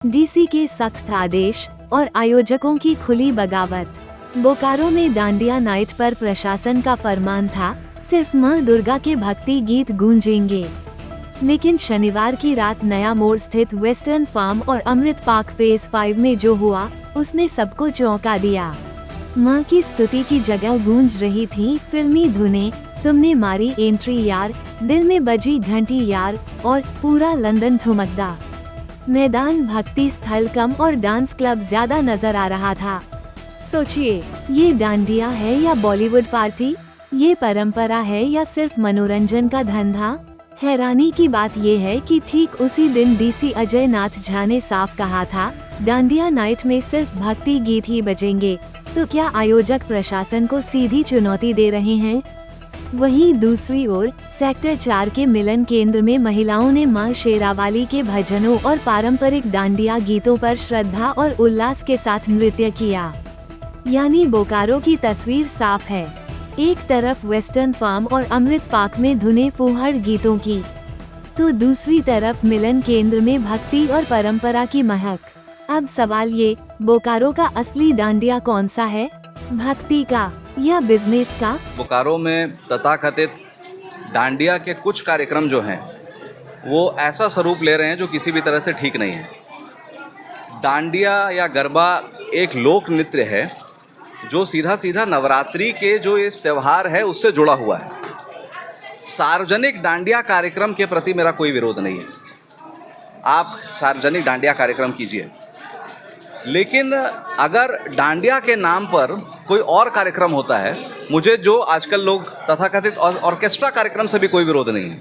DC के सख्त आदेश और आयोजकों की खुली बगावत। बोकारो में दांडिया नाइट पर प्रशासन का फरमान था, सिर्फ मां दुर्गा के भक्ति गीत गूंजेंगे। लेकिन शनिवार की रात नया मोड़ स्थित वेस्टर्न फार्म और अमृत पार्क फेज 5 में जो हुआ, उसने सबको चौंका दिया। मां की स्तुति की जगह गूंज रही थी फिल्मी धुनें, तुमने मारी एंट्री यार, दिल में बजी घंटी यार, और पूरा लंदन ठुमकदा। मैदान भक्ति स्थल कम और डांस क्लब ज्यादा नजर आ रहा था। सोचिए, ये डांडिया है या बॉलीवुड पार्टी? ये परंपरा है या सिर्फ मनोरंजन का धंधा? हैरानी की बात ये है कि ठीक उसी दिन डीसी अजय नाथ झा ने साफ कहा था, डांडिया नाइट में सिर्फ भक्ति गीत ही बजेंगे। तो क्या आयोजक प्रशासन को सीधी चुनौती दे रहे हैं? वहीं दूसरी ओर सेक्टर 4 के मिलन केंद्र में महिलाओं ने मां शेरावाली के भजनों और पारंपरिक डांडिया गीतों पर श्रद्धा और उल्लास के साथ नृत्य किया। यानी बोकारो की तस्वीर साफ है, एक तरफ वेस्टर्न फार्म और अमृत पार्क में धुने फूहड़ गीतों की, तो दूसरी तरफ मिलन केंद्र में भक्ति और परंपरा की महक। अब सवाल ये, बोकारो का असली डांडिया कौन सा है, भक्ति का या बिजनेस का? बोकारो में तथाकथित डांडिया के कुछ कार्यक्रम जो हैं वो ऐसा स्वरूप ले रहे हैं जो किसी भी तरह से ठीक नहीं है। डांडिया या गरबा एक लोक नृत्य है जो सीधा सीधा नवरात्रि के जो इस त्यौहार है उससे जुड़ा हुआ है। सार्वजनिक डांडिया कार्यक्रम के प्रति मेरा कोई विरोध नहीं है, आप सार्वजनिक डांडिया कार्यक्रम कीजिए, लेकिन अगर डांडिया के नाम पर कोई और कार्यक्रम होता है, मुझे जो आजकल लोग तथाकथित ऑर्केस्ट्रा कार्यक्रम से भी कोई विरोध नहीं है,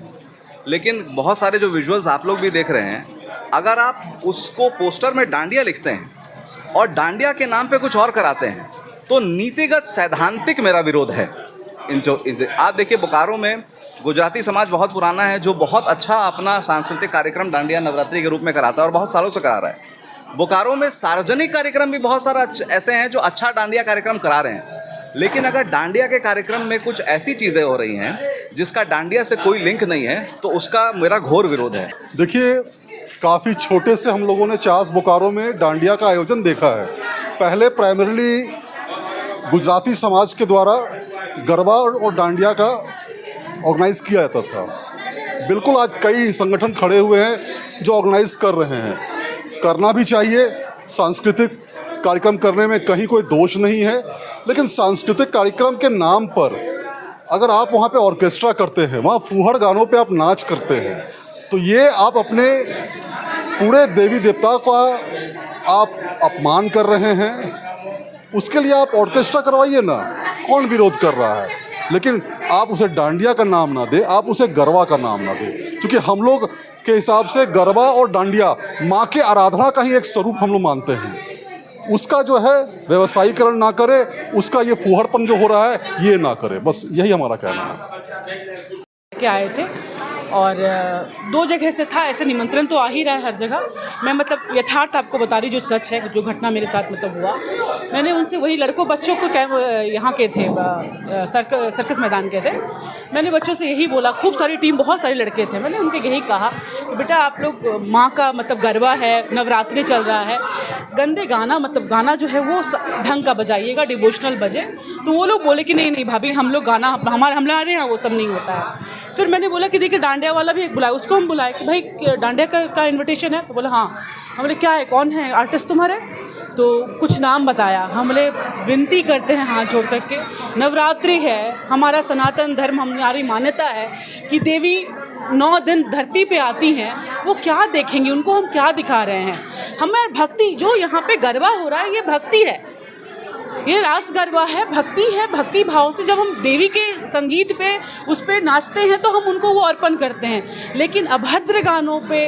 लेकिन बहुत सारे जो विजुअल्स आप लोग भी देख रहे हैं, अगर आप उसको पोस्टर में डांडिया लिखते हैं और डांडिया के नाम पे कुछ और कराते हैं, तो नीतिगत सैद्धांतिक मेरा विरोध है। आप देखिए, बोकारो में गुजराती समाज बहुत पुराना है जो बहुत अच्छा अपना सांस्कृतिक कार्यक्रम डांडिया नवरात्रि के रूप में कराता है और बहुत सालों से करा रहा है। बोकारो में सार्वजनिक कार्यक्रम भी बहुत सारा ऐसे हैं जो अच्छा डांडिया कार्यक्रम करा रहे हैं, लेकिन अगर डांडिया के कार्यक्रम में कुछ ऐसी चीज़ें हो रही हैं जिसका डांडिया से कोई लिंक नहीं है, तो उसका मेरा घोर विरोध है। देखिए, काफ़ी छोटे से हम लोगों ने चास बोकारो में डांडिया का आयोजन देखा है। पहले प्राइमरीली गुजराती समाज के द्वारा गरबा और डांडिया का ऑर्गेनाइज किया जाता था। बिल्कुल आज कई संगठन खड़े हुए हैं जो ऑर्गेनाइज कर रहे हैं, करना भी चाहिए। सांस्कृतिक कार्यक्रम करने में कहीं कोई दोष नहीं है, लेकिन सांस्कृतिक कार्यक्रम के नाम पर अगर आप वहाँ पे ऑर्केस्ट्रा करते हैं, वहाँ फूहड़ गानों पे आप नाच करते हैं, तो ये आप अपने पूरे देवी देवता का आप अपमान कर रहे हैं। उसके लिए आप ऑर्केस्ट्रा करवाइए ना, कौन विरोध कर रहा है, लेकिन आप उसे डांडिया का नाम ना दे, आप उसे गरबा का नाम ना दे, क्योंकि हम लोग के हिसाब से गरबा और डांडिया माँ के आराधना का ही एक स्वरूप हम लोग मानते हैं। उसका जो है व्यवसायीकरण ना करे, उसका ये फूहड़पन जो हो रहा है ये ना करे, बस यही हमारा कहना है। के आए थे और 2 जगह से था, ऐसे निमंत्रण तो आ ही रहा है हर जगह। मैं मतलब यथार्थ आपको बता रही, जो सच है, जो घटना मेरे साथ मतलब हुआ, मैंने उनसे वही लड़कों बच्चों को यहाँ के थे, सर्कस मैदान के थे, मैंने बच्चों से यही बोला, खूब सारी टीम, बहुत सारे लड़के थे, मैंने उनके यही कहा कि बेटा आप लोग माँ का मतलब गरबा है, नवरात्रि चल रहा है, गंदे गाना मतलब गाना जो है वो ढंग का बजाइएगा, डिवोशनल बजे। तो वो लोग बोले कि नहीं नहीं भाभी, हम लोग गाना हमारे यहाँ वो सब नहीं होता है। फिर मैंने बोला कि देखिए डांडिया वाला भी एक बुलाया, उसको हम बुलाए कि भाई डांडिया का इनविटेशन है, तो बोला हाँ। हम बोले क्या है, कौन है आर्टिस्ट तुम्हारे? तो कुछ नाम बताया। हम बोले विनती करते हैं हाथ जोड़ करके, नवरात्रि है, हमारा सनातन धर्म, हमारी मान्यता है कि देवी 9 दिन धरती पे आती हैं, वो क्या देखेंगी, उनको हम क्या दिखा रहे हैं? हमें भक्ति, जो यहाँ पे गरबा हो रहा है ये भक्ति है, ये रास गरबा है, भक्ति है। भक्ति भाव से जब हम देवी के संगीत पे उस पे नाचते हैं तो हम उनको वो अर्पण करते हैं, लेकिन अभद्र गानों पे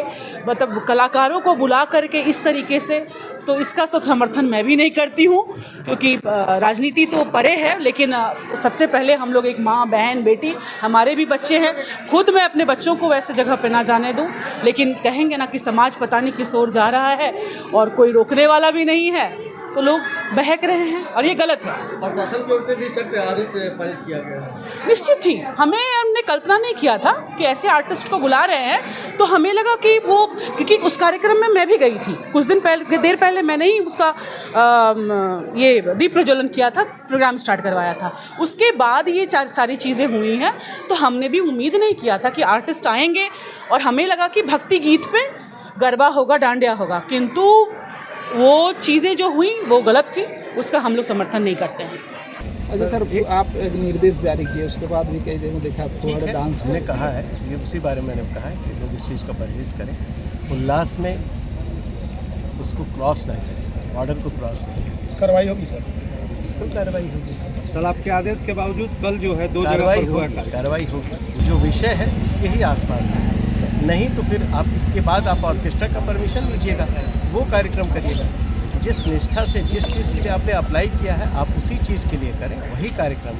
मतलब कलाकारों को बुला करके इस तरीके से, तो इसका तो समर्थन मैं भी नहीं करती हूँ, क्योंकि राजनीति तो परे है, लेकिन सबसे पहले हम लोग एक माँ, बहन, बेटी, हमारे भी बच्चे हैं। खुद मैं अपने बच्चों को वैसे जगह पे ना जाने दूँ, लेकिन कहेंगे ना कि समाज पता नहीं किस ओर जा रहा है और कोई रोकने वाला भी नहीं है। तो लोग बहक रहे हैं और ये गलत है। प्रशासन की ओर से भी सख्त आदेश पारित किया गया है। निश्चित ही हमने कल्पना नहीं किया था कि ऐसे आर्टिस्ट को बुला रहे हैं, तो हमें लगा कि वो, क्योंकि उस कार्यक्रम में मैं भी गई थी कुछ देर पहले मैंने ही उसका ये दीप प्रज्वलन किया था, प्रोग्राम स्टार्ट करवाया था। उसके बाद ये सारी चीज़ें हुई हैं, तो हमने भी उम्मीद नहीं किया था कि आर्टिस्ट आएंगे, और हमें लगा कि भक्ति गीत पे गरबा होगा, डांडिया होगा, किंतु वो चीज़ें जो हुई वो गलत थी, उसका हम लोग समर्थन नहीं करते हैं। अच्छा सर, आप एक निर्देश जारी किए, उसके बाद भी कई जगह देखा थोड़ा डांस हमने कहा है, ये उसी बारे में मैंने कहा है कि लोग इस चीज़ का परहेज करें, उल्लास में उसको क्रॉस नहीं करें, बॉर्डर को क्रॉस नहीं करें। कार्रवाई होगी सर? तो कार्रवाई होगी सर, आपके आदेश के बावजूद कल जो है 2 जगह कार्रवाई पर हुआ होगी, कार्रवाई होगी। जो विषय है उसके ही आसपास है, नहीं तो फिर आप इसके बाद आप ऑर्केस्ट्रा का परमिशन लीजिएगा, वो कार्यक्रम करिएगा। जिस निष्ठा से जिस चीज़ के लिए आपने अप्लाई किया है, आप उसी चीज़ के लिए करें, वही कार्यक्रम करें।